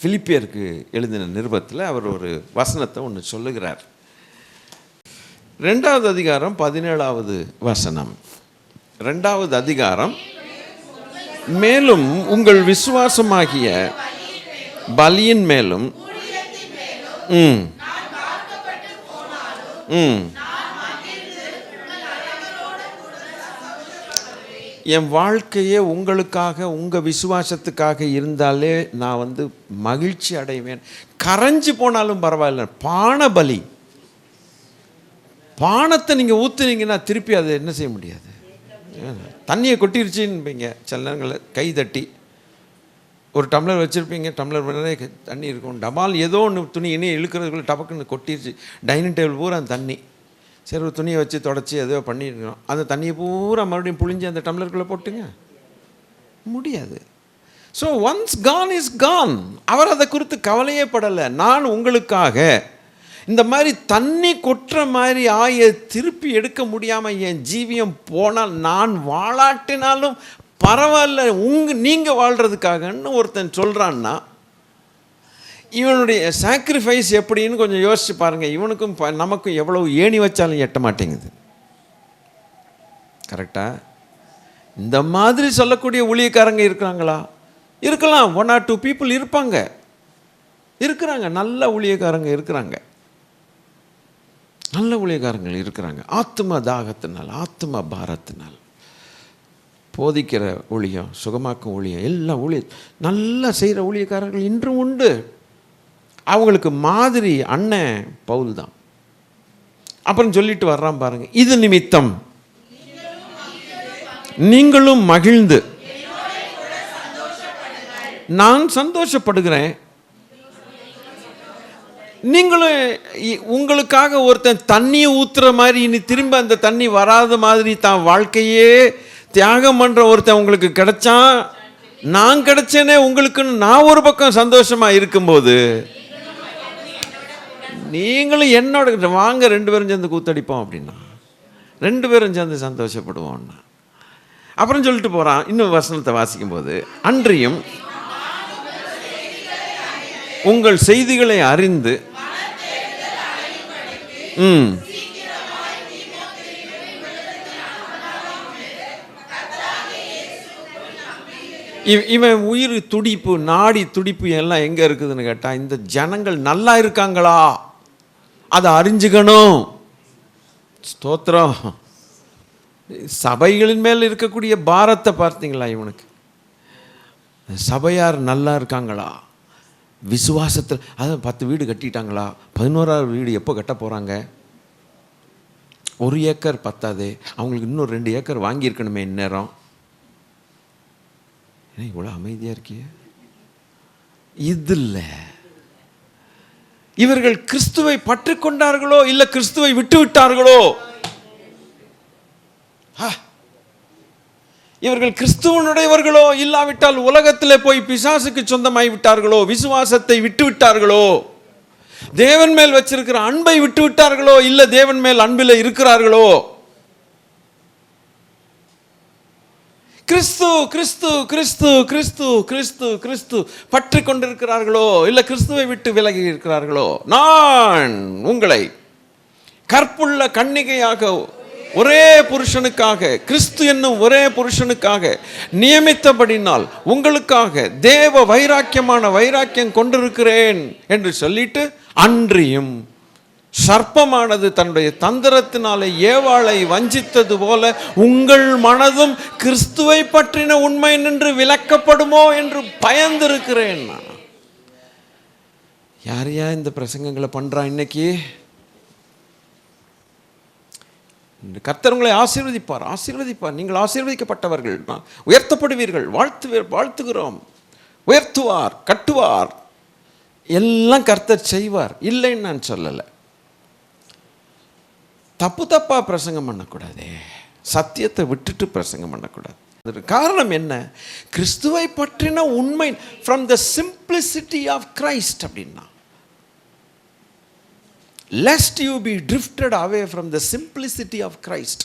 பிலிப்பியருக்கு எழுதின நிருபத்தில் அவர் ஒரு வசனத்தை ஒன்று சொல்லுகிறார். 2வது அதிகாரம் 17வது வசனம். 2வது அதிகாரம், மேலும் உங்கள் விசுவாசமாகிய பலியின் மேலும் என் வாழ்க்கையே உங்களுக்காக, உங்கள் விசுவாசத்துக்காக இருந்தாலே நான் மகிழ்ச்சி அடைவேன். கரைஞ்சி போனாலும் பரவாயில்ல. பானபலி, பானத்தை நீங்கள் ஊற்றுனீங்கன்னா திருப்பி அதை என்ன செய்ய முடியாது. தண்ணியை கொட்டிருச்சின்பீங்க. சில நேரங்களில் கை தட்டி ஒரு டம்ளர் வச்சுருப்பீங்க, டம்ளர் நிறைய தண்ணி இருக்கும். டபால் ஏதோ ஒன்று துணி இனி இழுக்கிறதுக்குள்ள டபக்குன்னு கொட்டிருச்சு. டைனிங் டேபிள் பூரா அந்த தண்ணி. சரி, ஒரு துணியை வச்சு தொடச்சி ஏதோ பண்ணியிருக்கிறோம். அந்த தண்ணியை பூரா மறுபடியும் புழிஞ்சு அந்த டம்ளருக்குள்ளே போட்டுங்க, முடியாது. So once gone is gone. அவர் அதை குறித்து கவலையே படலை. நான் உங்களுக்காக இந்த மாதிரி தண்ணி கொட்டுற மாதிரி திருப்பி எடுக்க முடியாமல் என் ஜீவியம் போனால், நான் வாழாட்டினாலும் பரவாயில்ல நீங்கள் வாழ்கிறதுக்காகன்னு ஒருத்தன் சொல்கிறான்னா, இவனுடைய சாக்ரிஃபைஸ் எப்படின்னு கொஞ்சம் யோசிச்சு பாருங்கள். இவனுக்கும் நமக்கும் எவ்வளவு ஏணி வச்சாலும் எட்ட மாட்டேங்குது. கரெக்டா? இந்த மாதிரி சொல்லக்கூடிய ஊழியக்காரங்க இருக்கிறாங்களா? இருக்கலாம். 1 or 2 people இருப்பாங்க, இருக்கிறாங்க. நல்ல ஊழியக்காரங்க இருக்கிறாங்க, நல்ல ஊழியக்காரங்கள் இருக்கிறாங்க. ஆத்ம தாகத்தினால், ஆத்ம பாரத்தினால் போதிக்கிற ஊழியம், சுகமாக்கும் ஊழியம், எல்லா ஊழியம் நல்லா செய்கிற ஊழியக்காரர்கள் இன்றும் உண்டு. அவங்களுக்கு மாதிரி அண்ணன் பவுல் தான். அப்புறம் சொல்லிட்டு வர்றான் பாருங்க, இது நிமித்தம் நீங்களும் மகிழ்ந்து, நான் சந்தோஷப்படுகிறேன். நீங்களும் உங்களுக்காக ஒருத்தன் தண்ணியை ஊற்றுற மாதிரி இனி திரும்ப அந்த தண்ணி வராத மாதிரி தான் வாழ்க்கையே தியாகம் பண்ணுற ஒருத்தன் உங்களுக்கு கிடைச்சான், நான் கிடைச்சேனே உங்களுக்குன்னு நான் ஒரு பக்கம் சந்தோஷமாக இருக்கும்போது, நீங்களும் என்னோட வாங்க 2 பேரும் சேர்ந்து கூத்தடிப்போம் அப்படின்னா, 2 பேரும் சேர்ந்து சந்தோஷப்படுவோம்னா. அப்புறம் சொல்லிட்டு போகிறான் இன்னும் வசனத்தை வாசிக்கும்போது, அன்றியும் உங்கள் செய்திகளை அறிந்து இவன் உயிர் துடிப்பு, நாடி துடிப்பு எல்லாம் எங்கே இருக்குதுன்னு கேட்டால், இந்த ஜனங்கள் நல்லா இருக்காங்களா அதை அறிஞ்சுக்கணும். ஸ்தோத்திரம். சபைகளின் மேல் இருக்கக்கூடிய பாரத்தை பார்த்தீங்களா? இவனுக்கு சபையார் நல்லா இருக்காங்களா, விசுவாசத்தில், அதான் 10 வீடு கட்டிட்டாங்களா, 11ஆவது வீடு எப்போ கட்ட போகிறாங்க, 1 ஏக்கர் பத்தாது, அவங்களுக்கு இன்னும் 2 ஏக்கர் வாங்கியிருக்கணுமே இந்நேரம். ஏன்னா இவ்வளோ அமைதியாக இருக்கிய? இதில் இவர்கள் கிறிஸ்துவை பற்றி கொண்டார்களோ இல்லை கிறிஸ்துவை விட்டு விட்டார்களோ? இவர்கள் கிறிஸ்துவனுடையவர்களோ இல்லாவிட்டால் உலகத்தில் போய் பிசாசுக்கு சொந்தமாகி விட்டார்களோ? விசுவாசத்தை விட்டு விட்டார்களோ? தேவன் மேல் வச்சிருக்கிற அன்பை விட்டு விட்டார்களோ இல்லை தேவன் மேல் அன்பில் இருக்கிறார்களோ? கிறிஸ்து கிறிஸ்து கிறிஸ்து கிறிஸ்து கிறிஸ்து கிறிஸ்து பற்றி கொண்டிருக்கிறார்களோ இல்லை கிறிஸ்துவை விட்டு விலகி இருக்கிறார்களோ? நான் உங்களை கற்புள்ள கன்னிகையாக ஒரே புருஷனுக்காக, கிறிஸ்து என்னும் ஒரே புருஷனுக்காக நியமித்தபடினால் உங்களுக்காக தேவ வைராக்கியம் கொண்டிருக்கிறேன் என்று சொல்லிட்டு, அன்றியும் சர்ப்பமானது தன்னுடைய தந்திரத்தினாலே ஏவாளை வஞ்சித்தது போல உங்கள் மனதும் கிறிஸ்துவை பற்றின உண்மை நின்று விலக்கப்படுமோ என்று பயந்திருக்கிறேன். யார் இந்த பிரசங்கங்களை பண்றா இன்னைக்கு? கர்த்தர் உங்களை ஆசீர்வதிப்பார். நீங்கள் ஆசீர்வதிக்கப்பட்டவர்கள், உயர்த்தப்படுவீர்கள். வாழ்த்துகிறோம். உயர்த்துவார், கட்டுவார், எல்லாம் கர்த்தர் செய்வார். இல்லைன்னு நான் சொல்லலை. தப்பா பிரசங்கம் பண்ணக்கூடாதே, சத்தியத்தை விட்டுட்டு பிரசங்கம் பண்ணக்கூடாது. காரணம் என்ன? கிறிஸ்துவை பற்றின உண்மை from the simplicity of Christ அப்படின்னா, lest you be drifted away from the simplicity of Christ.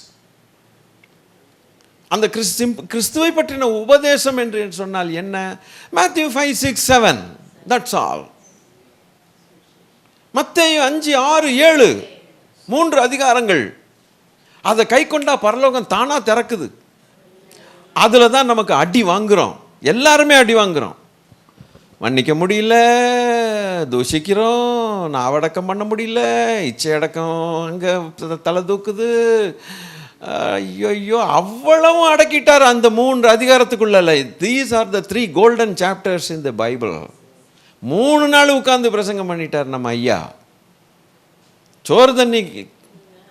அந்த கிறிஸ்துவை பற்றின உபதேசம் என்று சொன்னால் என்ன? Matthew 5, 6, 7 that's all. மத்தேயு 5, 6, 7 3 அதிகாரங்கள். அதை கை கொண்டா பரலோகம் தானா திறக்குது. அதில் தான் நமக்கு அடி வாங்குகிறோம். எல்லாருமே அடி வாங்குகிறோம். மன்னிக்க முடியல, தூஷிக்கிறோம், நாவடக்கம் பண்ண முடியல, இச்சை அடக்கம் அங்கே தலை தூக்குது. ஐயோ, அவ்வளவும் அடக்கிட்டார் அந்த 3 அதிகாரத்துக்குள்ள. These are the 3 golden chapters in the Bible. 3 நாள் உட்கார்ந்து பிரசங்கம் பண்ணிட்டார் நம்ம ஐயா. சோறு தண்ணி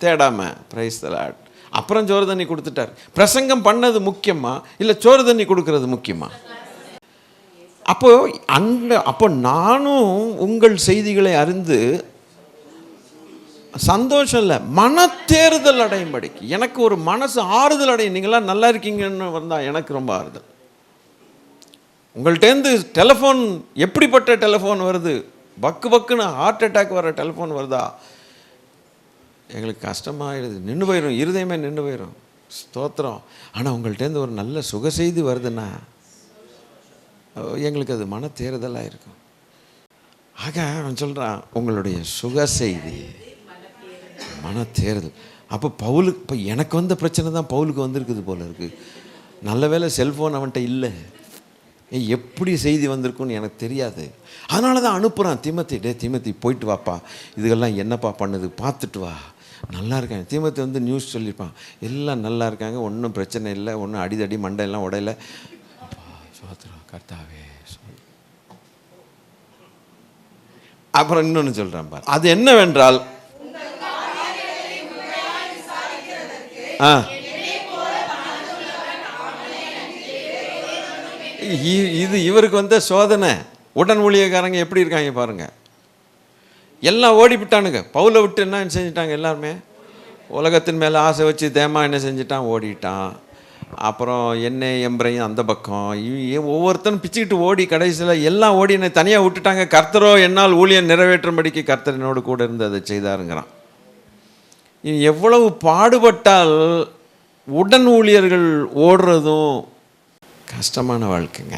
தேடாம, பிரைஸ் தி லார்ட். அப்புறம் சோறு தண்ணி கொடுத்துட்டார். பிரசங்கம் பண்ணது முக்கியமா இல்லை சோறு தண்ணி கொடுக்கறது முக்கியமா? அப்போ நானும் உங்கள் செய்திகளை அறிந்து சந்தோஷம் இல்லை, மனத்தேறுதல் அடையும்படிக்கு எனக்கு ஒரு மனசு ஆறுதல் அடையும். நீங்களாம் நல்லா இருக்கீங்கன்னு வந்தால் எனக்கு ரொம்ப ஆறுதல். உங்கள்கிட்டேருந்து டெலிஃபோன், எப்படிப்பட்ட டெலிஃபோன் வருது, பக்கு பக்குன்னு ஹார்ட் அட்டாக் வர டெலிஃபோன் வருதா, எங்களுக்கு கஷ்டமாகிடுது, நின்று போயிடும், இருதயமே நின்று போயிடும். ஸ்தோத்திரம். ஆனால் உங்கள்கிட்டேருந்து ஒரு நல்ல சுக செய்தி வருதுன்னா எங்களுக்கு அது மன தேறுதலாக இருக்கும். ஆக அவன் சொல்கிறான், உங்களுடைய சுக செய்தி மன தேறுதல். அப்போ பவுலுக்கு, இப்போ எனக்கு வந்த பிரச்சனை தான் பவுலுக்கு வந்திருக்குது போல இருக்குது. நல்ல வேளை செல்ஃபோன் அவன்கிட்ட இல்லை. எப்படி செய்தி வந்திருக்குன்னு எனக்கு தெரியாது. அதனால தான் அனுப்புகிறான் தீமோத்தி. தீமோத்தி போயிட்டு வாப்பா, இதுகெல்லாம் என்னப்பா பண்ணுது பார்த்துட்டு வா, நல்லா இருக்காங்க. தீமோத்தி நியூஸ் சொல்லியிருப்பான், எல்லாம் நல்லா இருக்காங்க, ஒன்றும் பிரச்சனை இல்லை, ஒன்றும் அடிதடி மண்டையெல்லாம் உடையல. சோத்திரம் கர்த்தாவே. அப்புறம் இன்னொன்று சொல்கிறான் பார், அது என்னவென்றால் இது இவருக்கு வந்த சோதனை. உடன் ஊழியக்காரங்க எப்படி இருக்காங்க பாருங்க. எல்லாம் ஓடிவிட்டானுங்க. பவுலை விட்டு என்ன செஞ்சிட்டாங்க எல்லாருமே? உலகத்தின் மேலே ஆசை வச்சு தேமா என்ன செஞ்சிட்டான்? ஓடிட்டான். அப்புறம் என்ன எம்பரையும் அந்த பக்கம் ஒவ்வொருத்தரும் பிச்சுக்கிட்டு ஓடி கடைசியில் எல்லாம் ஓடி என்னை தனியாக விட்டுட்டாங்க. கர்த்தரோ என்னால் ஊழியம் நிறைவேற்றும்படிக்கு கர்த்தர் என்னோடு கூட இருந்து அதை செய்தாருங்கிறான். எவ்வளவு பாடுபட்டால் உடன் ஊழியர்கள் ஓடுறதும் கஷ்டமான வாழ்க்கைங்க.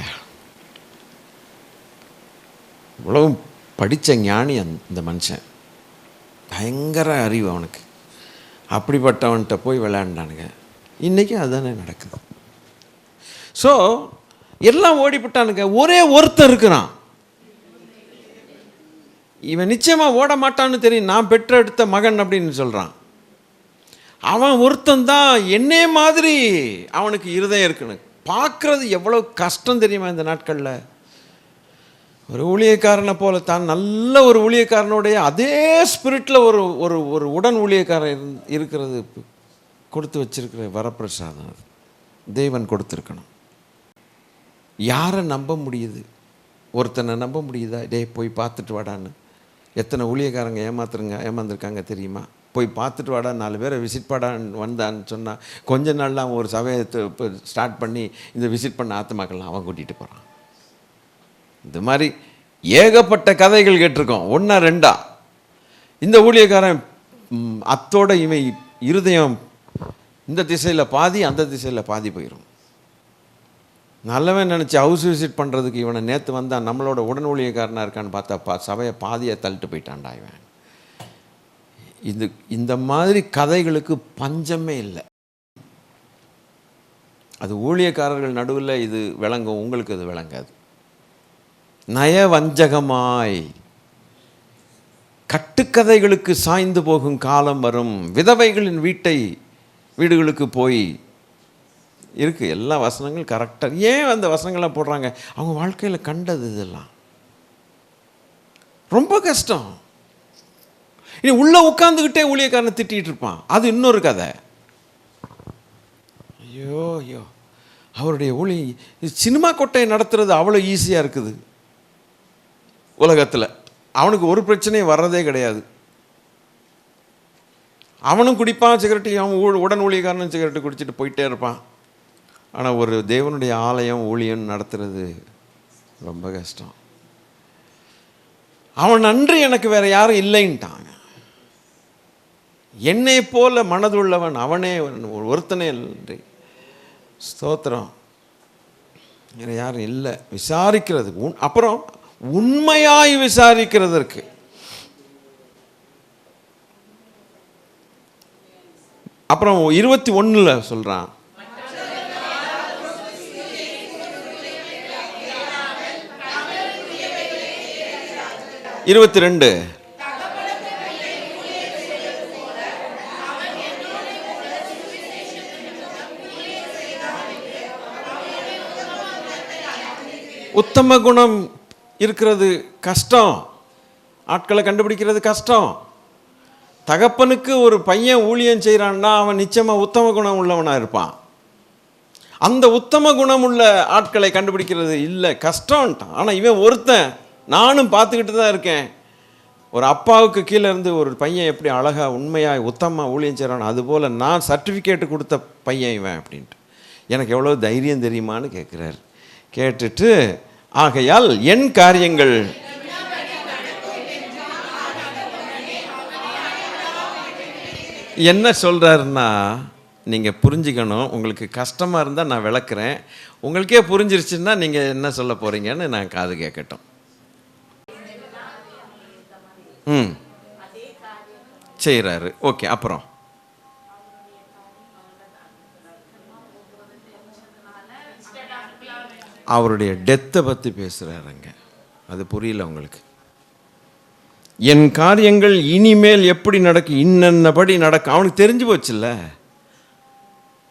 இவ்வளவு படித்த ஞானி இந்த மனுஷன், பயங்கர அறிவு அவனுக்கு. அப்படிப்பட்டவன்கிட்ட போய் விளையாண்டானுங்க. இன்றைக்கி அதுதானே நடக்குது. ஸோ எல்லாம் ஓடிப்பட்டானுங்க. ஒரே ஒருத்தர் இருக்கிறான், இவன் நிச்சயமாக ஓட மாட்டான்னு தெரியும், நான் பெற்றெடுத்த மகன் அப்படின்னு சொல்கிறான். அவன் ஒருத்தந்தான் என்னே மாதிரி அவனுக்கு இருதயம் இருக்குன்னு. பார்க்குறது எவ்வளோ கஷ்டம் தெரியுமா இந்த நாட்களில். ஒரு ஊழியக்காரனை போல தான் நல்ல ஒரு ஊழியக்காரனுடைய அதே ஸ்பிரிட்டில் ஒரு ஒரு ஒரு உடன் ஊழியக்காரன் இருக்கிறது கொடுத்து வச்சிருக்கிற வரப்பிரசாதம். அது தேவன் கொடுத்துருக்கணும். யாரை நம்ப முடியுது? ஒருத்தனை நம்ப முடியுதா? போய் பார்த்துட்டு வாடான்னு. எத்தனை ஊழியக்காரங்க ஏமாந்துருக்காங்க தெரியுமா? போய் பார்த்துட்டு வாடா, 4 பேரை விசிட் பாடான்னு வந்தான்னு சொன்னால் கொஞ்ச நாளில் அவன் ஒரு சபையை ஸ்டார்ட் பண்ணி இந்த விசிட் பண்ண ஆத்மாக்கள்லாம் அவன் கூட்டிகிட்டு போகிறான். இந்த மாதிரி ஏகப்பட்ட கதைகள் கேட்டிருக்கோம். 1 2 இந்த ஊழியக்காரன் அத்தோட இவன் இருதயம் இந்த திசையில் பாதி அந்த திசையில் பாதி போயிடும். நல்லவன் நினச்சி ஹவுஸ் விசிட் பண்ணுறதுக்கு இவனை நேற்று வந்தான், நம்மளோட உடன் ஊழியக்காரனாக இருக்கான்னு பார்த்தா சபையை பாதியை தள்ளிட்டு போயிட்டான்டா இவன். இந்த மாதிரி கதைகளுக்கு பஞ்சமே இல்லை. அது ஊழியக்காரர்கள் நடுவில் இது விளங்கும், உங்களுக்கு அது விளங்காது. நயவஞ்சகமாய் கட்டுக்கதைகளுக்கு சாய்ந்து போகும் காலம் வரும். விதவைகளின் வீடுகளுக்கு போய் இருக்குது. எல்லா வசனங்களும் கரெக்டாக. ஏன் அந்த வசனங்கள்லாம் போடுறாங்க? அவங்க வாழ்க்கையில் கண்டது இதெல்லாம் ரொம்ப கஷ்டம். இனி உள்ளே உட்காந்துக்கிட்டே ஊழியக்காரனை திட்டிகிட்டு இருப்பான், அது இன்னொரு கதை. ஐயோ அவருடைய சினிமா கொட்டையை நடத்துறது அவ்வளோ ஈஸியாக இருக்குது உலகத்தில். அவனுக்கு ஒரு பிரச்சனையும் வர்றதே கிடையாது. அவனும் குடிப்பான் சிகரெட்டு, அவன் உடன் ஊழியக்காரனும் சிகரெட்டு குடிச்சிட்டு போயிட்டே இருப்பான். ஆனால் ஒரு தேவனுடைய ஆலயம் ஊழியம் நடத்துறது ரொம்ப கஷ்டம். அவன் நன்றி எனக்கு வேறு யாரும் இல்லைன்ட்டாங்க. என்னை போல மனதுள்ளவன் அவனே ஒருத்தனே இல்லை. ஸ்தோத்திரம். யாரும் இல்லை விசாரிக்கிறது. அப்புறம் உண்மையாய் விசாரிக்கிறதற்கு. அப்புறம் 21 சொல்றான், 22 உத்தம குணம் இருக்கிறது கஷ்டம், ஆட்களை கண்டுபிடிக்கிறது கஷ்டம். தகப்பனுக்கு ஒரு பையன் ஊழியம் செய்கிறான்னா அவன் நிச்சயமாக உத்தம குணம் உள்ளவனாக இருப்பான். அந்த உத்தம குணம் உள்ள ஆட்களை கண்டுபிடிக்கிறது இல்லை, கஷ்டம்ட்டான். ஆனால் இவன் ஒருத்தன், நானும் பார்த்துக்கிட்டு தான் இருக்கேன். ஒரு அப்பாவுக்கு கீழே இருந்து ஒரு பையன் எப்படி அழகாக உண்மையாக உத்தமமாக ஊழியம் செய்கிறான், அதுபோல் நான் சர்டிஃபிகேட்டு கொடுத்த பையன் இவன் அப்படின்ட்டு. எனக்கு எவ்வளோ தைரியம் தெரியுமான்னு கேட்குறாரு. கேட்டுட்டு, ஆகையால் என் காரியங்கள் என்ன சொல்கிறாருன்னா, நீங்கள் புரிஞ்சுக்கணும். உங்களுக்கு கஷ்டமாக இருந்தால் நான் விளக்குறேன், உங்களுக்கே புரிஞ்சிருச்சுன்னா நீங்கள் என்ன சொல்ல போகிறீங்கன்னு நான் காது கேட்கட்டும். செய்கிறாரு. ஓகே, அப்புறம் அவருடைய டெத்தை பற்றி பேசுகிறாருங்க. அது புரியல உங்களுக்கு. என் காரியங்கள் இனிமேல் எப்படி நடக்கும், இன்னபடி நடக்கும். அவனுக்கு தெரிஞ்சு போச்சுல்ல,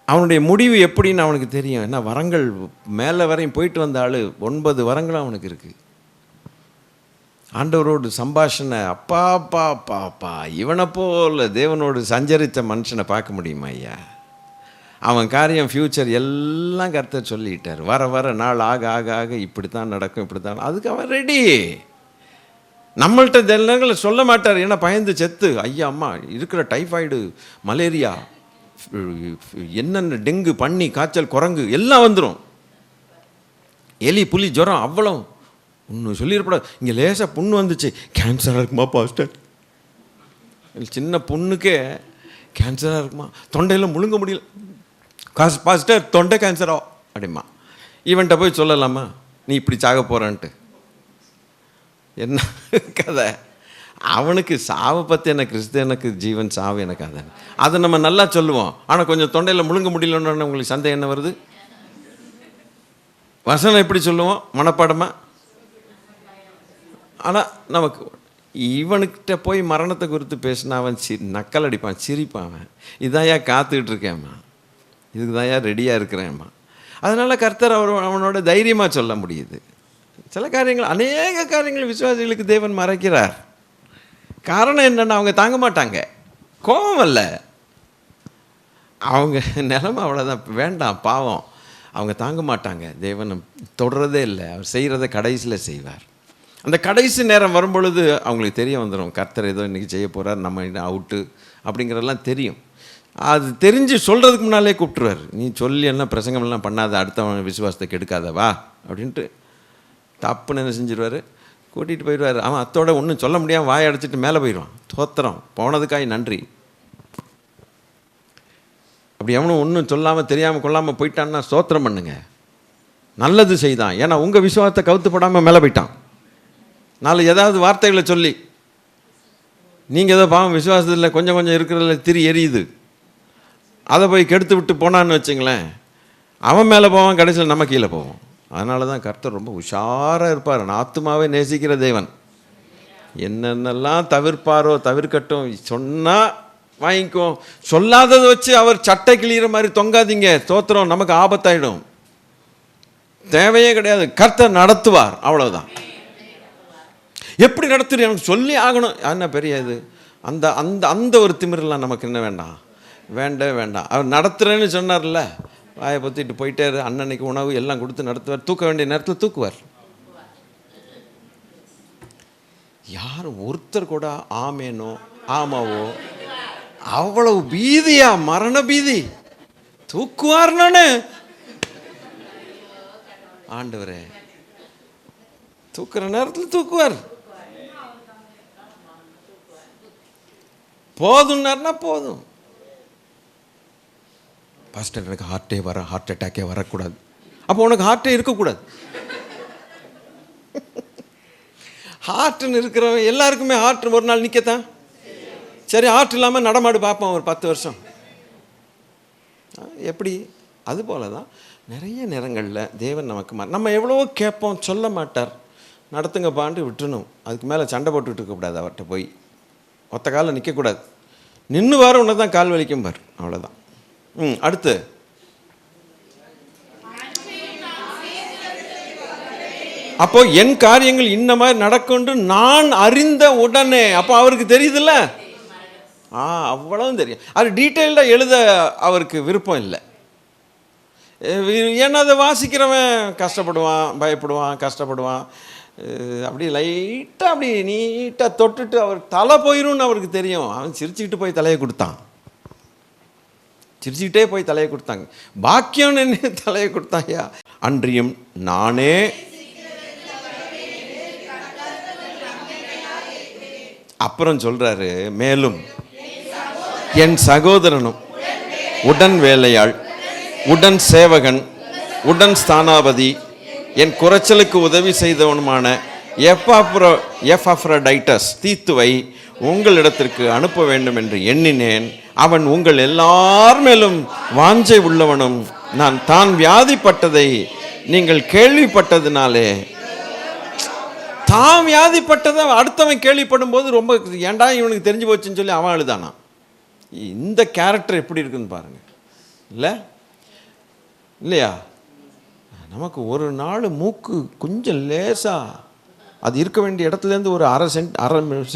அவனுடைய முடிவு எப்படின்னு அவனுக்கு தெரியும். ஏன்னா வரங்கள் மேலே வரையும் போயிட்டு வந்த ஆள், 9 வரங்களும் அவனுக்கு இருக்குது. ஆண்டவரோடு சம்பாஷணை, அப்பா அப்பா அப்பா அப்பா, இவனை போல் தேவனோடு சஞ்சரித்த மனுஷனை பார்க்க முடியுமா ஐயா? அவன் காரியம், ஃப்யூச்சர் எல்லாம் கர்த்தர் சொல்லிட்டார். வர வர நாள் ஆக ஆக ஆக இப்படி தான் நடக்கும், இப்படி தான். அதுக்கு அவன் ரெடி. நம்மள்கிட்ட ஜனங்களை சொல்ல மாட்டார், ஏன்னா பயந்து செத்து, ஐயா அம்மா இருக்கிற டைஃபாய்டு, மலேரியா, என்னென்ன டெங்கு, பன்னி, காய்ச்சல், குரங்கு எல்லாம் வந்துடும், எலி, புலி, ஜுரம், அவ்வளோ ஒன்று சொல்லிடப்படாது. இங்கே லேசாக புண்ணு வந்துச்சு, கேன்சராக இருக்குமா பாஸ்டர்? சின்ன புண்ணுக்கே கேன்சராக இருக்குமா, தொண்டையில் முழுங்க முடியல பாஸ்டர், தொண்டை கேன்சரா அப்படிமா. இவன்கிட்ட போய் சொல்லலாமா நீ இப்படி சாக போகிறான்ட்டு? என்ன கதை? அவனுக்கு சாவை பற்றி என்ன, கிறிஸ்து ஜீவன், சாவு எனக்கு அதை அதை நம்ம நல்லா சொல்லுவோம். ஆனால் கொஞ்சம் தொண்டையில் முழுங்க முடியலன்னு உங்களுக்கு சந்தேகம் என்ன வருது? வசனம் எப்படி சொல்லுவோம் மனப்பாடமாக? ஆனால் நமக்கு இவனுக்கிட்ட போய் மரணத்தை குறித்து பேசினா அவன் நக்கல் அடிப்பான், சிரிப்பான். அவன் இதாயா காத்துக்கிட்டு இருக்கேம்மா, இதுக்கு தாயா ரெடியாக இருக்கிறேம்மா. அதனால் கர்த்தர் அவனோட தைரியமாக சொல்ல முடியுது. சில காரியங்கள், அநேக காரியங்கள் விசுவாசிகளுக்கு தேவன் மறைக்கிறார். காரணம் என்னென்னா, அவங்க தாங்க மாட்டாங்க. கோபம் அல்ல, அவங்க நிலைமை அவ்வளோதான். வேண்டாம், பாவம், அவங்க தாங்க மாட்டாங்க. தேவன் தொடரதே இல்லை, அவர் செய்கிறத கடைசியில் செய்வார். அந்த கடைசி நேரம் வரும்பொழுது அவங்களுக்கு தெரிய வந்துடும், கர்த்தர் ஏதோ இன்றைக்கி செய்ய போகிறார், நம்ம அவுட்டு அப்படிங்கிறதெல்லாம் தெரியும். அது தெரிஞ்சு சொல்கிறதுக்கு முன்னாலே கூப்பிட்ருவார். நீ சொல்லி என்ன பிரசங்கம்லாம் பண்ணாத, அடுத்தவன் விசுவாசத்தை கெடுக்காதவா அப்படின்ட்டு தப்புன்னு என்ன செஞ்சிருவார், கூட்டிகிட்டு போயிடுவார். அவன் அத்தோட ஒன்றும் சொல்ல முடியாமல் வாயை அடைச்சிட்டு மேலே போயிடுவான். தோத்திரம், போனதுக்காய் நன்றி. அப்படி அவனும் ஒன்றும் சொல்லாமல் தெரியாமல் கொள்ளாமல் போயிட்டான்னா ஸ்தோத்திரம் பண்ணுங்க, நல்லது செய்தான். ஏன்னா உங்கள் விசுவாசத்தை கவுத்துப்படாமல் மேலே போயிட்டான். நாலு ஏதாவது வார்த்தைகளை சொல்லி, நீங்கள் ஏதோ பாவம் விசுவாசத்தில் கொஞ்சம் கொஞ்சம் இருக்கிறதுல திரி எரியுது, அதை போய் கெடுத்து விட்டு போனான்னு வச்சுங்களேன், அவன் மேலே போவான், கடைசியில் நம்ம கீழே போவோம். அதனால தான் கர்த்தர் ரொம்ப உஷாராக இருப்பார். ஆத்துமாவே நேசிக்கிற தேவன். என்னென்னலாம் தவிர்ப்பாரோ தவிர்க்கட்டும். சொன்னால் வாங்கிக்கும், சொல்லாததை வச்சு அவர் சட்டை கிளிகிற மாதிரி தொங்காதீங்க. ஸ்தோத்திரம், நமக்கு ஆபத்தாயிடும். தேவையே கிடையாது, கர்த்தர் நடத்துவார், அவ்வளோதான். எப்படி நடத்துரு எனக்கு சொல்லி ஆகணும், என்ன பெரிய இது? அந்த அந்த அந்த ஒரு திமிரெலாம் நமக்கு என்ன வேண்டாம், வேண்டவே வேண்டாம். அவர் நடத்துகிறேன்னு சொன்னார்ல, வாயை பற்றிட்டு போயிட்டாரு. அன்னன்னைக்கு உணவு எல்லாம் கொடுத்து நடத்துவார், தூக்க வேண்டிய நேரத்தில் தூக்குவார். யார் ஒருத்தர் கூட ஆமேனோ ஆமாவோ, அவ்வளவு பீதியா, மரண பீதி, தூக்குவார்னு. ஆண்டவரே, தூக்குற நேரத்தில் தூக்குவார். போதும்னார்னா போதும். பாஸ்டர் எனக்கு ஹார்ட் அட்டாக்கே வரக்கூடாது. அப்போ உனக்கு ஹார்ட்டே இருக்கக்கூடாது. ஹார்ட்டுன்னு இருக்கிறவன் எல்லாருக்குமே ஹார்ட் ஒரு நாள் நிற்கத்தான். சரி, ஹார்ட் இல்லாமல் நடமாடு பார்ப்போம் ஒரு 10 வருஷம். எப்படி? அதுபோல தான் நிறைய நேரங்களில் தேவன் நமக்கு நம்ம எவ்வளவோ கேட்போம், சொல்ல மாட்டார். நடத்துங்கப்பான்ட்டு விட்டுணும். அதுக்கு மேலே சண்டை போட்டுக்கிட்டு இருக்கக்கூடாது. அவர்கிட்ட போய் ஒத்த காலில் நிற்கக்கூடாது. நின்று வார உன்னை தான் கால் வலிக்கும் பார், அவ்வளோதான். அடுத்து அப்போ என் காரியங்கள் இன்ன மாதிரி நடக்கும்னு நான் அறிந்த உடனே, அப்போ அவருக்கு தெரியுதுல்ல, அவ்வளவும் தெரியும். அது டீட்டெயில்டாக எழுத அவருக்கு விருப்பம் இல்லை. ஏன்னா அதை வாசிக்கிறவன் கஷ்டப்படுவான், பயப்படுவான், கஷ்டப்படுவான். அப்படி லைட்டாக அப்படி நீட்டாக தொட்டுட்டு அவர் தலை போயிடும்னு அவருக்கு தெரியும். அவன் சிரிச்சுக்கிட்டு போய் தலையை கொடுத்தான். சிரிச்சுக்கிட்டே போய் தலையை கொடுத்தாங்க. பாக்கியம் என்ன தலையை கொடுத்தாயா? அன்றியும் நானே அப்புறம் சொல்றாரு, மேலும் என் சகோதரனும் உடன் வேலையாள், உடன் சேவகன், உடன் ஸ்தானாபதி, என் குறைச்சலுக்கு உதவி செய்தவனுமான எப்பாப்ரோடைட்டஸ் தீத்துவை உங்களிடத்திற்கு அனுப்ப வேண்டும் என்று எண்ணினேன். அவன் உங்கள் எல்லார் மேலும் வாஞ்சை உள்ளவனும் நான் தான் வியாதிப்பட்டதை நீங்கள் கேள்விப்பட்டதுனாலே. தான் வியாதிப்பட்டதை அடுத்தவன் கேள்விப்படும் போது ரொம்ப ஏண்டா இவனுக்கு தெரிஞ்சு போச்சுன்னு சொல்லி அவன் அழுதானா. இந்த கேரக்டர் எப்படி இருக்குன்னு பாருங்க. இல்லையா? நமக்கு ஒரு நாள் மூக்கு கொஞ்சம் லேசாக அது இருக்க வேண்டிய இடத்துலேருந்து ஒரு அரை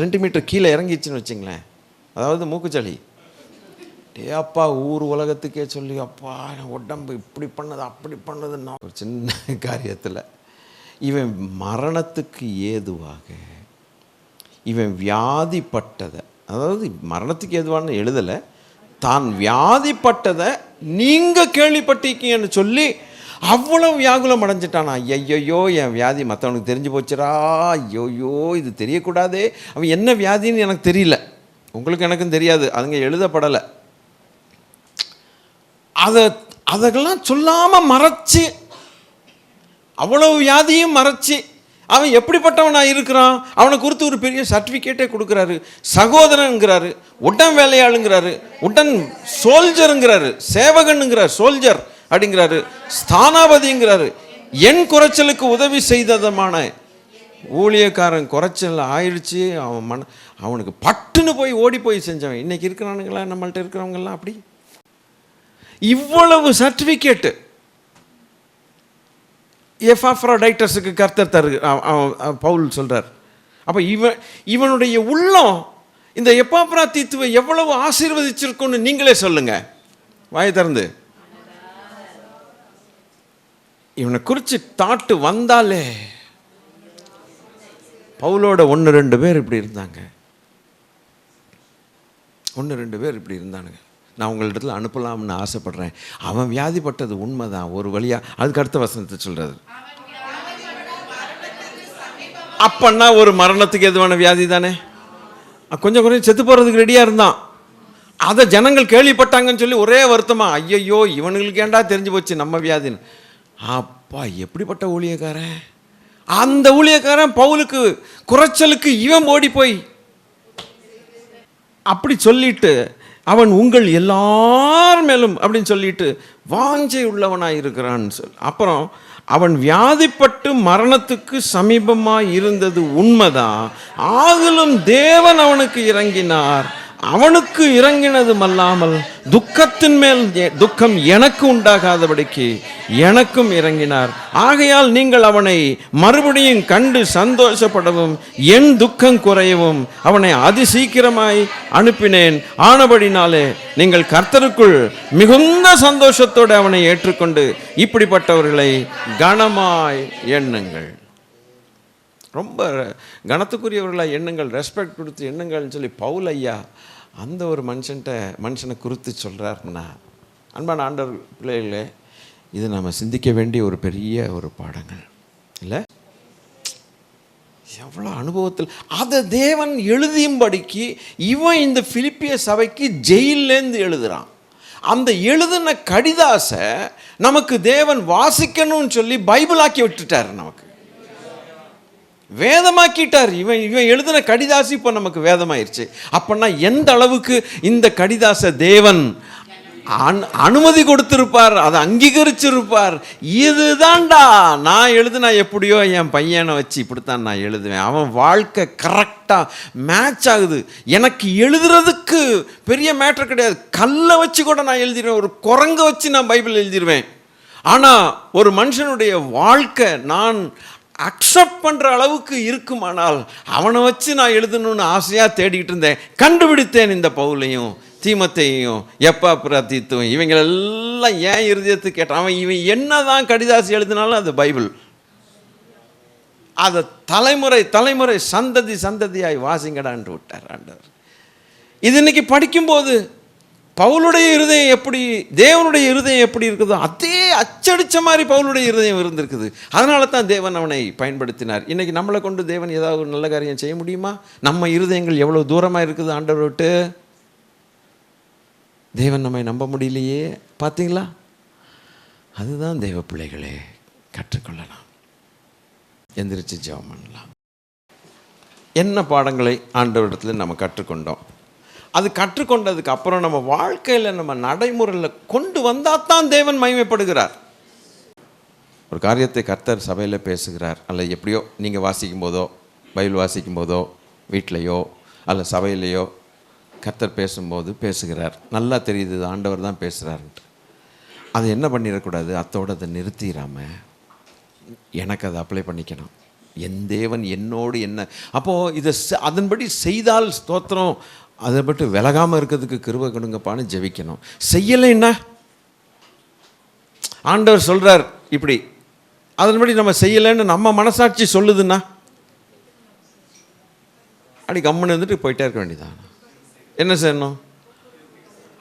சென்டிமீட்டர் கீழே இறங்கிச்சுன்னு வச்சுங்களேன், அதாவது மூக்குச்சளி. அப்பா ஊர் உலகத்துக்கே சொல்லி, அப்பா உடம்பு இப்படி பண்ணது அப்படி பண்ணதுன்னா ஒரு சின்ன காரியத்தில் இவன் மரணத்துக்கு ஏதுவாக இவன் வியாதிப்பட்டதை, அதாவது மரணத்துக்கு ஏதுவான்னு எழுதலை, தான் வியாதிப்பட்டதை நீங்கள் கேள்விப்பட்டிருக்கீங்கன்னு சொல்லி அவ்வளவு வியாகுலம் அடைஞ்சிட்டானா. ஐயோ என் வியாதி மற்றவனுக்கு தெரிஞ்சு போச்சுரா, ஐயோயோ இது தெரியக்கூடாதே. அவன் என்ன வியாதின்னு எனக்கு தெரியல, உங்களுக்கு எனக்கும் தெரியாது, அதுங்க எழுதப்படலை. அதெல்லாம் சொல்லாமல் மறைச்சி, அவ்வளவு வியாதியும் மறைச்சி அவன் எப்படிப்பட்டவனாக இருக்கிறான். அவனை குறித்து ஒரு பெரிய சர்டிஃபிகேட்டே கொடுக்குறாரு. சகோதரனுங்கிறாரு, உடன் வேலையாளுங்கிறாரு, உடன் சோல்ஜருங்கிறாரு, சேவகனுங்கிறார், சோல்ஜர் அப்படிங்கிறாரு, ஸ்தானாபதிங்கிறாரு, என் குறைச்சலுக்கு உதவி செய்ததமான ஊழியக்காரன். குறைச்சல் ஆயிடுச்சு, அவனுக்கு பட்டுன்னு போய் ஓடி போய் செஞ்சவன். இன்னைக்கு இருக்கிறானுங்களா நம்மள்ட்ட இருக்கிறவங்கெல்லாம் அப்படி? இவ்வளவு சர்டிஃபிகேட்டு எப்பாப்ரோடைட்டஸுக்கு கர்த்தர் பவுல் சொல்றார். அப்போ இவனுடைய உள்ளம் இந்த எப்பாப்ரோதீத்துவை எவ்வளவு ஆசீர்வதிச்சிருக்குன்னு நீங்களே சொல்லுங்க, வாயை திறந்து. இவனை குறித்து தாட்டு வந்தாலே, பவுலோட 1-2 பேர் இப்படி இருந்தாங்க, 1-2 பேர் இப்படி இருந்தானுங்க. நான் உங்களிடத்துல அனுப்பலாம்னு ஆசைப்படுறேன். அவன் வியாதிப்பட்டது உண்மைதான் ஒரு வழியா. அதுக்கு அடுத்த வசனத்தை சொல்றாரு, அப்பன்னா ஒரு மரணத்துக்கு எதுவான வியாதி தானே, கொஞ்சம் செத்து போறதுக்கு ரெடியா இருந்தான். அதை ஜனங்கள் கேள்விப்பட்டாங்கன்னு சொல்லி ஒரே வருத்தமா, ஐயையோ இவனுங்களுக்கு ஏண்டா தெரிஞ்சு போச்சு நம்ம வியாதின்னு. அப்பா எப்படிப்பட்ட ஊழியக்காரன்! அந்த ஊழியக்காரன் பவுலுக்கு குறைச்சலுக்கு இவன் ஓடி போய் அப்படி சொல்லிட்டு, அவன் உங்கள் எல்லார் மேலும் அப்படின்னு சொல்லிட்டு வாஞ்சை உள்ளவனாக இருக்கிறான்னு சொல். அப்புறம் அவன் வியாதிப்பட்டு மரணத்துக்கு சமீபமாக இருந்தது உண்மைதான், ஆகிலும் தேவன் அவனுக்கு இறங்கினார். அவனுக்கு இறங்கினதும் அல்லாமல் துக்கத்தின் மேல் துக்கம் எனக்கு உண்டாகாதபடிக்கு எனக்கும் இறங்கினார். ஆகையால் நீங்கள் அவனை மறுபடியும் கண்டு சந்தோஷப்படவும் என் துக்கம் குறையவும் அவனை அதிசீக்கிரமாய் அனுப்பினேன். ஆனபடினாலே நீங்கள் கர்த்தருக்குள் மிகுந்த சந்தோஷத்தோடு அவனை ஏற்றுக்கொண்டு இப்படிப்பட்டவர்களை கனமாய் எண்ணுங்கள். ரொம்ப கனத்துக்குரியவர்களாக எண்ணுங்கள், ரெஸ்பெக்ட் கொடுத்து எண்ணுங்கள்னு சொல்லி பவுல் ஐயா அந்த ஒரு மனுஷனை குறித்து சொல்கிறாருன்னா, அன்பான ஆண்டவர் பிள்ளைகளே, இது நம்ம சிந்திக்க வேண்டிய ஒரு பெரிய ஒரு பாடங்கள் இல்லை? எவ்வளோ அனுபவத்தில் அதை தேவன் எழுதியும்படிக்கு இவன் இந்த பிலிப்பிய சபைக்கு ஜெயிலேருந்து எழுதுகிறான். அந்த எழுதின கடிதாசை நமக்கு தேவன் வாசிக்கணும்னு சொல்லி பைபிள் ஆக்கி விட்டுட்டார் நமக்கு. வேதமாக்கிட்டார். இவன் இவன் எழுதின கடிதாசி இப்போ நமக்கு வேதமாயிருச்சு. அப்படின்னா எந்த அளவுக்கு இந்த கடிதாச தேவன் அனுமதி கொடுத்திருப்பார், அதை அங்கீகரிச்சிருப்பார். இதுதான்டா நான் எழுதுனா எப்படியோ என் பையனை வச்சு இப்படித்தான் நான் எழுதுவேன். அவன் வாழ்க்கை கரெக்டாக மேட்ச் ஆகுது. எனக்கு எழுதுறதுக்கு பெரிய மேட்டர் கிடையாது. கல்லை வச்சு கூட நான் எழுதிடுவேன், ஒரு குரங்க வச்சு நான் பைபிள் எழுதிடுவேன். ஆனால் ஒரு மனுஷனுடைய வாழ்க்கை நான் அக்செப்ட் பண்ணுற அளவுக்கு இருக்குமானால் அவனை வச்சு நான் எழுதணும்னு ஆசையாக தேடிக்கிட்டு இருந்தேன். கண்டுபிடித்தேன் இந்த பவுலையும் தீமத்தையும் எப்பாப்ராத்தீத்தும் இவங்களெல்லாம் ஏன் இருதயத்துக்கு கேட்டான். அவன் இவன் என்ன தான் கடிதாசி எழுதினாலும் அது பைபிள். அதை தலைமுறை தலைமுறை சந்ததி சந்ததியாய் வாசிங்கடான்னு விட்டார் ஆண்டவர். இது இன்னைக்கு படிக்கும்போது பவுலுடைய இருதயம் எப்படி, தேவனுடைய இருதயம் எப்படி இருக்குதோ அதே அச்சடித்த மாதிரி பவுலுடைய இருதயம் இருந்திருக்குது. அதனால தான் தேவன் அவனை பயன்படுத்தினார். இன்றைக்கி நம்மளை கொண்டு தேவன் ஏதாவது ஒரு நல்ல காரியம் செய்ய முடியுமா? நம்ம இருதயங்கள் எவ்வளோ தூரமாக இருக்குது ஆண்டவர் விட்டு. தேவன் நம்மை நம்ப முடியலையே. பார்த்தீங்களா? அதுதான் தேவ பிள்ளைகளே, கற்றுக்கொள்ளலாம். எந்திரிச்சு ஜெபம் பண்ணலாம். என்ன பாடங்களை ஆண்டவரிடத்தில் நம்ம கற்றுக்கொண்டோம்? அது கற்றுக்கொண்டதுக்கு அப்புறம் நம்ம வாழ்க்கையில் நம்ம நடைமுறையில் கொண்டு வந்தால் தான் தேவன் மகிமைப்படுகிறார். ஒரு காரியத்தை கர்த்தர் சபையில் பேசுகிறார், அல்ல எப்படியோ நீங்கள் வாசிக்கும் போதோ, பைபிள் வாசிக்கும் போதோ, வீட்டிலையோ அல்ல சபையிலையோ கர்த்தர் பேசும்போது பேசுகிறார். நல்லா தெரியுது ஆண்டவர் தான் பேசுகிறாருன்ட்டு. அதை என்ன பண்ணிடக்கூடாது, அத்தோடு அதை நிறுத்திடாமல் எனக்கு அதை அப்ளை பண்ணிக்கணும். என் தேவன் என்னோடு என்ன, அப்போது இதை அதன்படி செய்தால் ஸ்தோத்திரம், அதை பட்டு விலகாமல் இருக்கிறதுக்கு கிருபை கொடுங்கப்பான்னு ஜெபிக்கணும். செய்யலைன்னா ஆண்டவர் சொல்கிறார் இப்படி, அதன்படி நம்ம செய்யலைன்னு நம்ம மனசாட்சி சொல்லுதுன்னா அப்படி கம்முன்னு இருந்துட்டு போயிட்டே இருக்க வேண்டியதான். என்ன செய்யணும்?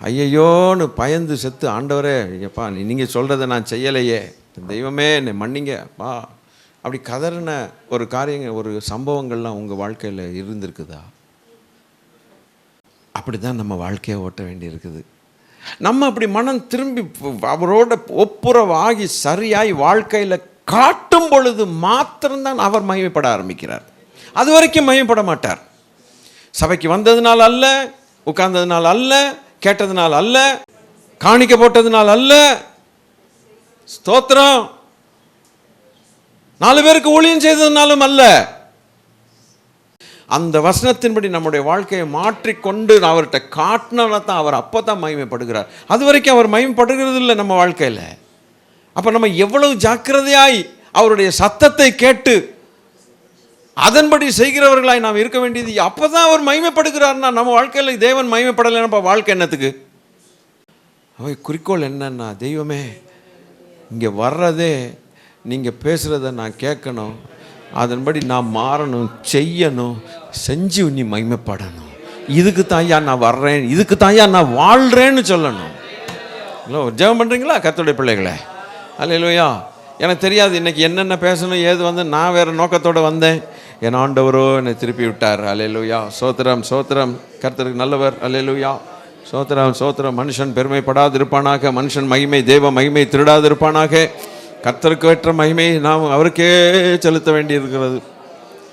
ஐயையோன்னு பயந்து செத்து, ஆண்டவரே ஐயப்பா நீங்கள் சொல்கிறத நான் செய்யலையே, தெய்வமே என்னை மன்னிங்க பா, அப்படி கதறின ஒரு காரியங்கள், ஒரு சம்பவங்கள்லாம் உங்கள் வாழ்க்கையில் இருந்திருக்குதா? அப்படி தான் நம்ம வாழ்க்கையை ஓட்ட வேண்டி இருக்குது. நம்ம அப்படி மனம் திரும்பி அவரோட ஒப்புரவாகி சரியாய் வாழ்க்கையில் காட்டும் பொழுது மாத்திரம்தான் அவர் மகிமைப்பட ஆரம்பிக்கிறார். அது வரைக்கும் மகிமைப்பட மாட்டார். சபைக்கு வந்ததுனால அல்ல, உட்கார்ந்ததுனால அல்ல, கேட்டதுனால அல்ல, காணிக்க போட்டதுனால அல்ல, ஸ்தோத்திரம் 4 பேருக்கு ஊழியம் செய்ததுனாலும் அல்ல. அந்த வசனத்தின்படி நம்முடைய வாழ்க்கையை மாற்றிக்கொண்டு அவர்கிட்ட காட்டினா தான் அவர் அப்போ தான் மகிமைப்படுகிறார். அது வரைக்கும் அவர் மகிமைப்படுகிறது இல்லை நம்ம வாழ்க்கையில். அப்போ நம்ம எவ்வளவு ஜாக்கிரதையாய் அவருடைய சத்தத்தை கேட்டு அதன்படி செய்கிறவர்களாய் நாம் இருக்க வேண்டியது. அப்போ தான் அவர் மகிமைப்படுகிறார்னா நம்ம வாழ்க்கையில் தேவன் மகிமைப்படலைன்னா வாழ்க்கை என்னத்துக்கு? அவை குறிக்கோள் என்னன்னா, தெய்வமே இங்கே வர்றதே நீங்கள் பேசுகிறத நான் கேட்கணும், அதன்படி நான் மாறணும், செய்யணும், செஞ்சு நீ மகிமைப்படணும். இதுக்கு தாயா நான் வர்றேன், இதுக்கு தாயா நான் வாழ்கிறேன்னு சொல்லணும். இல்லை ஒரு ஜெபம் பண்ணுறீங்களா கர்த்தருடைய பிள்ளைகளே? அல்லேலூயா. எனக்கு தெரியாது இன்றைக்கி என்னென்ன பேசணும் ஏது வந்து, நான் வேறு நோக்கத்தோடு வந்தேன், என் ஆண்டவரோ என்னை திருப்பி விட்டார். அல்லேலூயா. சோத்திரம் சோத்திரம், கர்த்தருக்கு நல்லவர். அல்லேலூயா. சோத்திரம் சோத்திரம். மனுஷன் பெருமைப்படாதிருப்பானாக, மனுஷன் மகிமை தேவ மகிமை திருடாதிருப்பானாக. கர்த்தருக்கு ஏற்ற மகிமை நாம் அவருக்கே செலுத்த வேண்டி இருக்கிறது.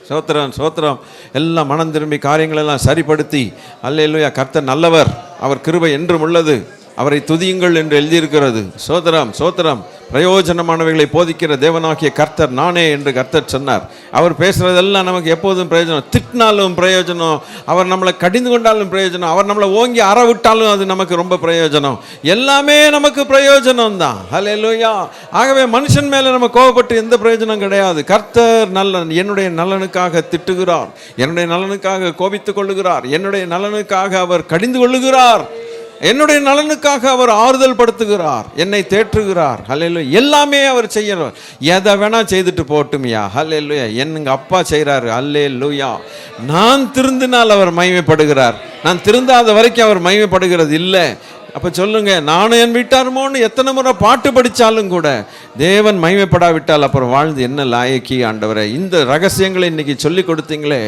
சோத்திரம் சோத்திரம். எல்லாம் மனம் திரும்பி காரியங்களெல்லாம் சரிப்படுத்தி, அல்லேலூயா, கர்த்தர் நல்லவர், அவர் கிருபை என்றும் உள்ளது, அவரை துதியுங்கள் என்று எழுதியிருக்கிறது. சோத்திரம் சோத்திரம். பிரயோஜனமானவைகளை போதிக்கிற தேவனாகிய கர்த்தர் நானே என்று கர்த்தர் சொன்னார். அவர் பேசுகிறதெல்லாம் நமக்கு எப்போதும் பிரயோஜனம். திட்டினாலும் பிரயோஜனம், அவர் நம்மளை கடிந்து கொண்டாலும் பிரயோஜனம், அவர் நம்மளை ஓங்கி அறவிட்டாலும் அது நமக்கு ரொம்ப பிரயோஜனம். எல்லாமே நமக்கு பிரயோஜனம் தான். அல்லேலூயா. ஆகவே மனுஷன் மேலே நம்ம கோபப்பட்டு எந்த பிரயோஜனம் கிடையாது. கர்த்தர் என்னுடைய நலனுக்காக திட்டுகிறார், என்னுடைய நலனுக்காக கோபித்துக் கொள்ளுகிறார், என்னுடைய நலனுக்காக அவர் கடிந்து கொள்ளுகிறார், என்னுடைய நலனுக்காக அவர் ஆறுதல் படுத்துகிறார், என்னை தேற்றுகிறார். ஹல்லேலூயா. எல்லாமே அவர் செய்யறார். எதை வேணா செய்துட்டு போட்டுமையா. ஹல்லேலூயா. எங்க அப்பா செய்கிறாரு. ஹல்லேலூயா. நான் திருந்தினால் அவர் மகிமைப்படுகிறார், நான் திருந்தாத வரைக்கும் அவர் மகிமைப்படுகிறது இல்லை. அப்போ சொல்லுங்க, நானும் என் வீட்டாருமோன்னு எத்தனை முறை பாட்டு படித்தாலும் கூட தேவன் மகிமைப்படாவிட்டால் அப்புறம் வாழ்ந்து என்ன லாயக்கி ஆண்டவரை? இந்த ரகசியங்களை இன்னைக்கு சொல்லி கொடுத்தீங்களே,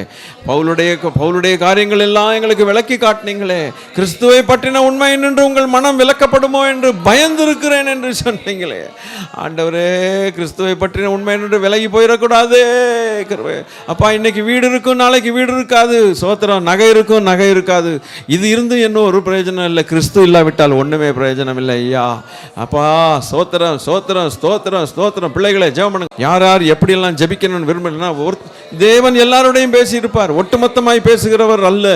பவுலுடைய காரியங்கள் எல்லாம் எங்களுக்கு விளக்கி காட்டினீங்களே, கிறிஸ்துவை பற்றின உண்மை என்று உங்கள் மனம் விளக்கப்படுமோ என்று பயந்திருக்கிறேன் என்று சொன்னீங்களே ஆண்டவரே. கிறிஸ்துவை பற்றின உண்மை என்று விலகி போயிடக்கூடாது அப்பா. இன்னைக்கு வீடு இருக்கும், நாளைக்கு வீடு இருக்காது. சோத்திரம். நகை இருக்கும், நகை இருக்காது. இது இருந்து இன்னும் ஒரு பிரயோஜனம் இல்லை. கிறிஸ்து இல்லாவிட்டால் ஒண்ணுமே பிரயோஜனம் இல்லை ஐயா. அப்பா சோத்திரம் சோத்திரம் ஸ்தோத்திரம் ஸ்தோத்திரம். பிள்ளைகளை ஜெபம் பண்ணுங்க. யார் யார் எப்படியெல்லாம் ஜெபிக்கணும்னு விரும்புனா, தேவன் எல்லாரோடையும் பேசி இருப்பார். ஒட்டுமொத்தமாய் பேசுகிறவர் அல்ல,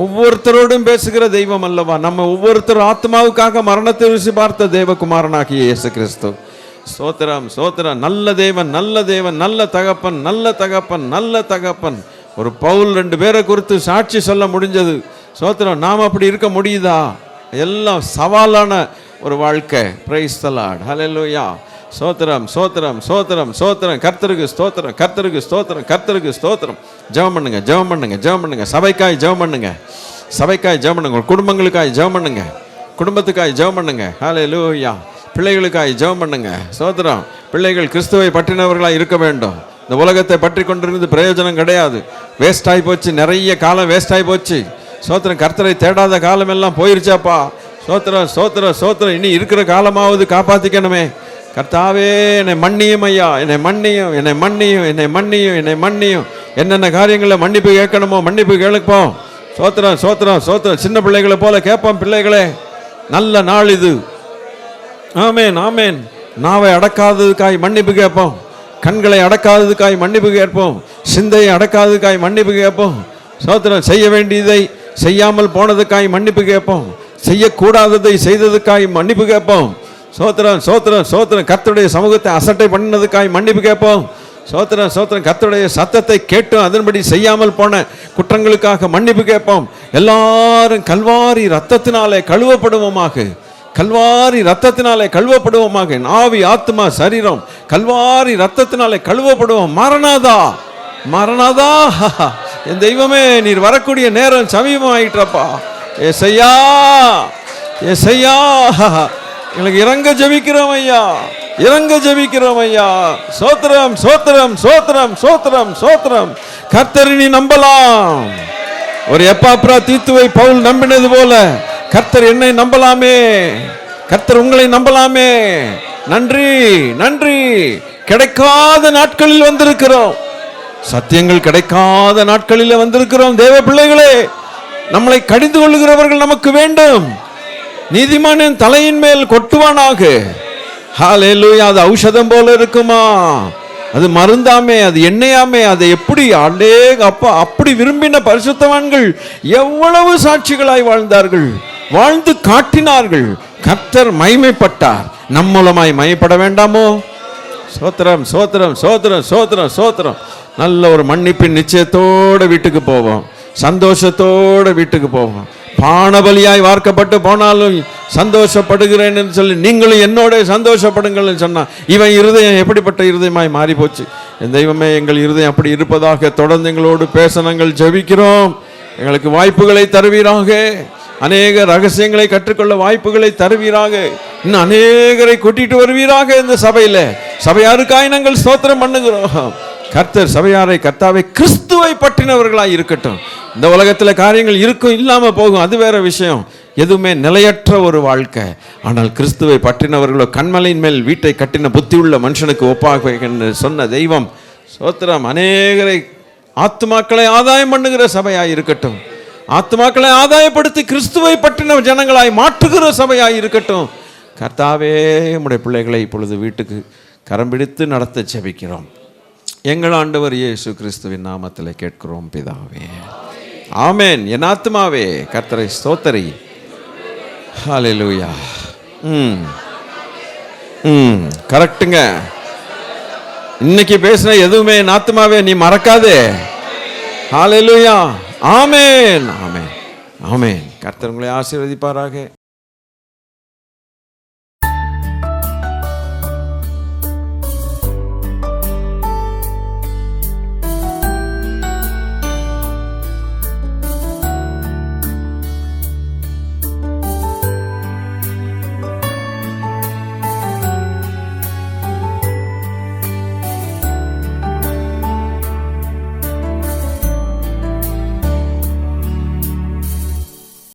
ஒவ்வொருத்தரோடும் பேசுகிற தெய்வம் அல்லவா. நம்ம ஒவ்வொருத்தரும் ஆத்மாவுக்காக மரணத்தை ருசி பார்த்த தேவகுமாரனாகிய இயேசு கிறிஸ்து. சோத்திரம் சோத்திரம். நல்ல தேவன், நல்ல தேவன், நல்ல தகப்பன், நல்ல தகப்பன், நல்ல தகப்பன். ஒரு பவுல் 2 பேரை குறித்து சாட்சி சொல்ல முடிஞ்சது. சோத்திரம். நாம் அப்படி இருக்க முடியுதா? எல்லாம் சவாலான ஒரு வாழ்க்கை. Praise the lord. ஹல்லேலூயா. சோத்திரம் சோத்திரம் சோத்திரம் சோத்திரம். கர்த்தருக்கு ஸ்தோத்திரம், கர்த்தருக்கு ஸ்தோத்திரம், கர்த்தருக்கு ஸ்தோத்திரம். ஜெபம் பண்ணுங்க, ஜெபம் பண்ணுங்க, ஜெபம் பண்ணுங்க. சபைக்காய் ஜெபம் பண்ணுங்க, சபைக்காய் ஜெபம் பண்ணுங்க. குடும்பங்களுக்காய் ஜெபம் பண்ணுங்க, குடும்பத்துக்காய் ஜெபம் பண்ணுங்க. ஹல்லேலூயா. பிள்ளைகளுக்காய் ஜெபம் பண்ணுங்க. சோத்திரம். பிள்ளைகள் கிறிஸ்துவை பற்றினவர்களாக இருக்க வேண்டும். இந்த உலகத்தை பற்றி கொண்டிருந்து பிரயோஜனம் கிடையாது. வேஸ்ட் ஆகி போச்சு, நிறைய காலம் வேஸ்ட் ஆகி போச்சு. சோத்திரம். கர்த்தரை தேடாத காலம் எல்லாம் போயிருச்சாப்பா. சோத்திரம் சோத்திரம் சோத்திரம். இனி இருக்கிற காலமாவது காப்பாற்றிக்கணுமே. கர்த்தாவே என்னை மன்னியும் ஐயா, என்னை மன்னியும், என்னை மன்னியும், என்னை மன்னியும், என்னை மன்னியும். என்னென்ன காரியங்களில் மன்னிப்பு கேட்கணுமோ மன்னிப்பு கேட்போம். சோத்திரம் சோத்திரம் சோத்திரம். சின்ன பிள்ளைகளை போல கேட்போம். பிள்ளைகளே, நல்ல நாள் இது. ஆமேன் ஆமேன். நாவை அடக்காததுக்காய் மன்னிப்பு கேட்போம், கண்களை அடக்காததுக்காய் மன்னிப்பு கேட்போம், சிந்தையை அடக்காததுக்காய் மன்னிப்பு கேட்போம். சோத்திரம். செய்ய வேண்டியதை செய்யாமல் போனதுக்காய் மன்னிப்பு கேட்போம், செய்யக்கூடாததை செய்ததுக்காய் மன்னிப்பு கேட்போம். சோத்திரம் சோத்திரம் சோத்திரம். கர்த்தருடைய சமூகத்தை அசட்டை பண்ணினதுக்காய் மன்னிப்பு கேட்போம். சோத்திரம் சோத்திரம். கர்த்தருடைய சத்தத்தை கேட்டும் அதன்படி செய்யாமல் போன குற்றங்களுக்காக மன்னிப்பு கேட்போம். எல்லாரும் கல்வாரி ரத்தத்தினாலே கழுவப்படுவோமாக, கல்வாரி ரத்தத்தினாலே கழுவப்படுவோமாக. ஆவி ஆத்மா சரீரம் கல்வாரி ரத்தத்தினாலே கழுவப்படுவோம். மரணாதா மரணாதா. என் தெய்வமே, நீர் வரக்கூடிய நேரம் சமீபமாயிட்டப்பா. ஏசையா ஏசையா, எங்களுக்கு இறங்க ஜெபிக்கிறோம் ஐயா, இறங்க ஜெபிக்கிறோம் ஐயா. சோத்திரம் சோத்திரம் சோத்திரம் சோத்திரம் சோத்திரம். கர்த்தரை நீ நம்பலாம். ஒரு எப்பாப்ரா தீத்துவை பவுல் நம்பினது போல கர்த்தர் என்னை நம்பலாமே, கர்த்தர் உங்களை நம்பலாமே. நன்றி நன்றி. கிடைக்காத நாட்களில் வந்திருக்கிறோம், சத்தியங்கள் கிடைக்காத நாட்களில் வந்திருக்கிறோம். தேவ பிள்ளைகளே, நம்மளை கடிந்து கொள்ளுகிறவர்கள் நமக்கு வேண்டும். நீதிமானின் தலையின் மேல் கொட்டுவானாக. ஹல்லேலூயா. அது ஔஷதம் போல இருக்குமா? அது மருந்தாமே, அது எண்ணெயாமே. அதை எப்படி அப்பா அப்படி விரும்பின பரிசுத்தவான்கள் எவ்வளவு சாட்சிகளாய் வாழ்ந்தார்கள், வாழ்ந்து காட்டினார்கள். கர்த்தர் மகிமைப்பட்டார். நம் மூலமாய் மகிமைப்பட வேண்டாமோ? சோத்திரம் சோத்திரம் சோத்திரம் சோத்திரம் சோத்திரம். நல்ல ஒரு மன்னிப்பின் நிச்சயத்தோடு வீட்டுக்கு போவோம், சந்தோஷத்தோடு வீட்டுக்கு போவோம். பானபலியாய் வார்க்கப்பட்டு போனாலும் சந்தோஷப்படுகிறேன் என்று சொல்லி நீங்களும் என்னோட சந்தோஷப்படுங்கள் சொன்னா, இவன் இருதயம் எப்படிப்பட்ட இருதயமாய் மாறி போச்சு. என் தெய்வமே, எங்கள் இருதயம் அப்படி இருப்பதாக தொடர்ந்து எங்களோடு பேச நாங்கள் ஜெபிக்கிறோம். எங்களுக்கு வாய்ப்புகளை தருவீராக, அநேக ரகசியங்களை கற்றுக்கொள்ள வாய்ப்புகளை தருவீராக, இன்னும் அநேகரை கூட்டிட்டு வருவீராக. இந்த சபையில சபையாருக்காய் நாங்கள் ஸ்தோத்திரம் பண்ணுகிறோம். கர்த்தர் சபையாரை கர்த்தாவை கிறிஸ்துவை பற்றினவர்களாய் இருக்கட்டும். இந்த உலகத்தில் காரியங்கள் இருக்கும், இல்லாம போகும், அது வேற விஷயம். எதுவுமே நிலையற்ற ஒரு வாழ்க்கை. ஆனால் கிறிஸ்துவை பற்றினவர்களோ கண்மலையின் மேல் வீட்டை கட்டின புத்தி உள்ள மனுஷனுக்கு ஒப்பாக என்று சொன்ன தெய்வம். சோத்திரம். அநேகரை ஆத்துமாக்களை ஆதாயம் பண்ணுகிற சபையாய் இருக்கட்டும், ஆத்துமாக்களை ஆதாயப்படுத்தி கிறிஸ்துவை பற்றின ஜனங்களாய் மாற்றுகிற சபையாய் இருக்கட்டும். கர்த்தாவே, உம்முடைய பிள்ளைகளை இப்பொழுது வீட்டுக்கு கரம் பிடித்து நடத்த ஜெபிக்கிறோம். எங்கள் ஆண்டவர் இயேசு கிறிஸ்துவின் நாமத்தில் கேட்கிறோம் பிதாவே, ஆமென். என் ஆத்துமாவே கர்த்தரை ஸ்தோத்தரி. ஹல்லேலூயா. கரெக்டுங்க. இன்னைக்கு பேசின எதுவுமே என் ஆத்துமாவே நீ மறக்காதே. ஹல்லேலூயா. ஆமென் ஆமென் ஆமென். கர்த்தர் உங்களை ஆசீர்வதிப்பாராக.